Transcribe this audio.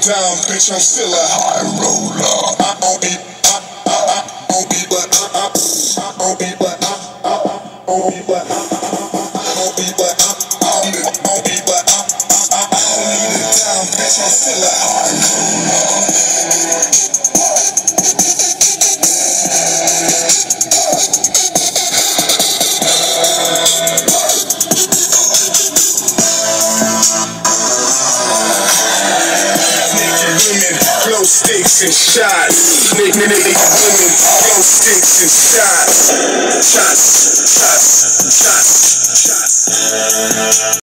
Down, bitch, I'm still a high roller. I don't be, but bitch, I'm still a high roller. Glow sticks and shots. Nigga, women, glow sticks and shots. Shots.